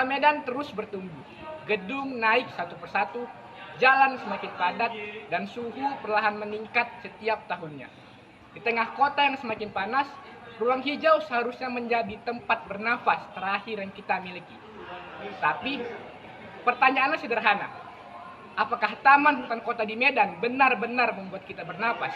Medan terus bertumbuh. Gedung naik satu persatu, jalan semakin padat, dan suhu perlahan meningkat setiap tahunnya. Di tengah kota yang semakin panas, ruang hijau seharusnya menjadi tempat bernafas terakhir yang kita miliki. Tapi, pertanyaannya sederhana. Apakah taman hutan kota di Medan benar-benar membuat kita bernapas?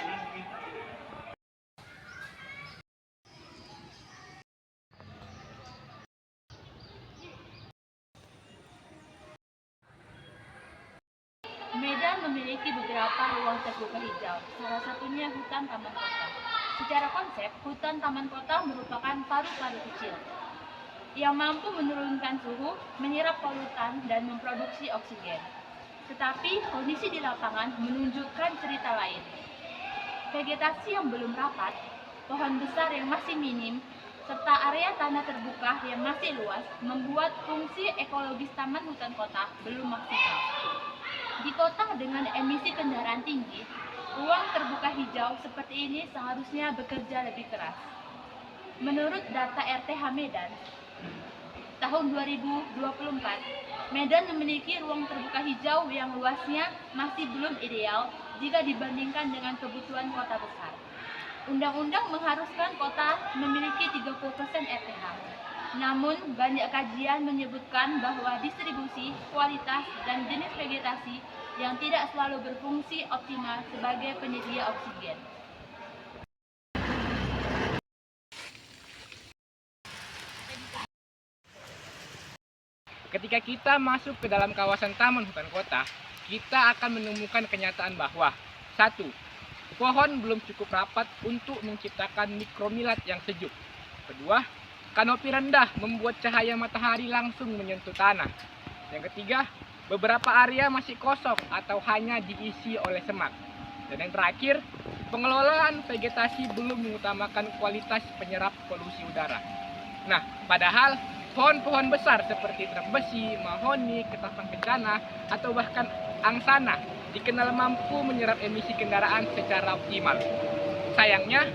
Medan memiliki beberapa ruang terbuka hijau, salah satunya hutan taman kota. Secara konsep, hutan taman kota merupakan paru-paru kecil yang mampu menurunkan suhu, menyerap polutan, dan memproduksi oksigen. Tetapi kondisi di lapangan menunjukkan cerita lain. Vegetasi yang belum rapat, pohon besar yang masih minim, serta area tanah terbuka yang masih luas membuat fungsi ekologis taman hutan kota belum maksimal. Di kota dengan emisi kendaraan tinggi, ruang terbuka hijau seperti ini seharusnya bekerja lebih keras. Menurut data RTH Medan, tahun 2024, Medan memiliki ruang terbuka hijau yang luasnya masih belum ideal jika dibandingkan dengan kebutuhan kota besar. Undang-undang mengharuskan kota memiliki 30% RTH. Namun, banyak kajian menyebutkan bahwa distribusi, kualitas, dan jenis vegetasi yang tidak selalu berfungsi optimal sebagai penyedia oksigen. Ketika kita masuk ke dalam kawasan taman hutan kota, kita akan menemukan kenyataan bahwa 1. Pohon belum cukup rapat untuk menciptakan mikromilat yang sejuk. Kedua, kanopi rendah membuat cahaya matahari langsung menyentuh tanah. Yang ketiga, beberapa area masih kosong atau hanya diisi oleh semak. Dan yang terakhir, pengelolaan vegetasi belum mengutamakan kualitas penyerap polusi udara. Nah, padahal pohon-pohon besar seperti truk besi, mahoni, ketapang kencana, atau bahkan angsana dikenal mampu menyerap emisi kendaraan secara optimal. Sayangnya,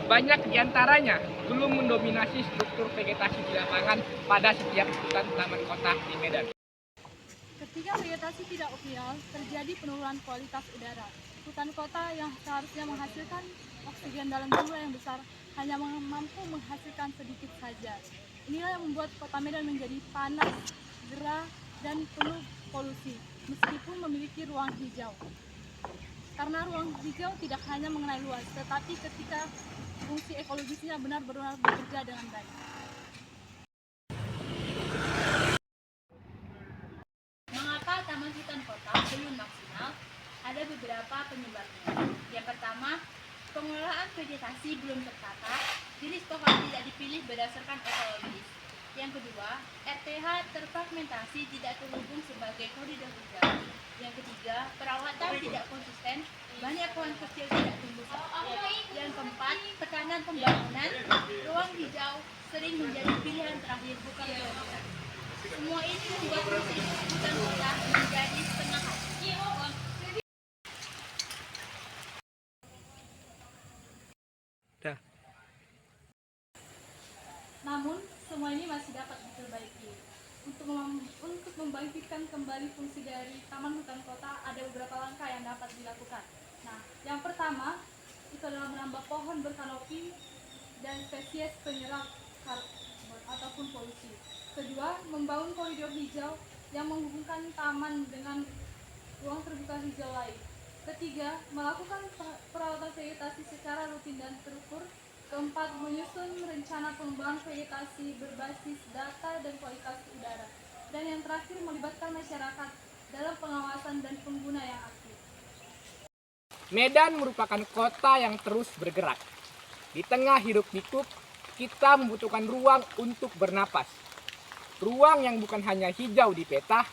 banyak diantaranya belum mendominasi struktur vegetasi di lapangan pada setiap hutan taman kota di Medan. Ketika vegetasi tidak optimal, terjadi penurunan kualitas udara. Hutan kota yang seharusnya menghasilkan oksigen dalam jumlah yang besar hanya mampu menghasilkan sedikit saja. Inilah yang membuat kota Medan menjadi panas, gerah, dan penuh polusi, meskipun memiliki ruang hijau. Karena ruang hijau tidak hanya mengenai luas, tetapi ketika fungsi ekologisnya benar-benar bekerja dengan baik. Mengapa taman hutan kota belum maksimal? Ada beberapa penyebabnya. Yang pertama, pengelolaan vegetasi belum tertata, jenis pohon tidak dipilih berdasarkan ekologis. Yang kedua, RTH terfragmentasi tidak terhubung sebagai koridor hijau. Yang ketiga, perawatan tidak konsisten, banyak pohon kecil tidak tumbuh. Yang keempat, tekanan pembangunan, ruang hijau sering menjadi pilihan terakhir bukan prioritas. Semua ini membuat fungsi hutan kota menjadi setengah hati. Namun, semua ini masih dapat diperbaiki. Untuk membangkitkan kembali fungsi dari taman hutan kota, ada beberapa langkah yang dapat dilakukan. Nah, yang pertama, itu adalah menambah pohon berkanopi dan spesies penyerap karbon ataupun polusi. Kedua, membangun koridor hijau yang menghubungkan taman dengan ruang terbuka hijau lain. Ketiga, melakukan perawatan vegetasi secara rutin dan terukur. Keempat, menyusun rencana pengembangan vegetasi berbasis data dan kualitas udara. Dan yang terakhir, melibatkan masyarakat dalam pengawasan dan pengguna yang aktif. Medan merupakan kota yang terus bergerak. Di tengah hiruk-pikuk, kita membutuhkan ruang untuk bernapas. Ruang yang bukan hanya hijau di peta,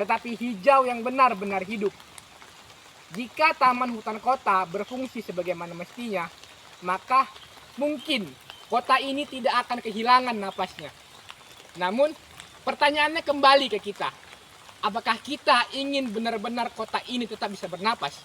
tetapi hijau yang benar-benar hidup. Jika taman hutan kota berfungsi sebagaimana mestinya, maka mungkin kota ini tidak akan kehilangan napasnya. Namun, pertanyaannya kembali ke kita. Apakah kita ingin benar-benar kota ini tetap bisa bernapas?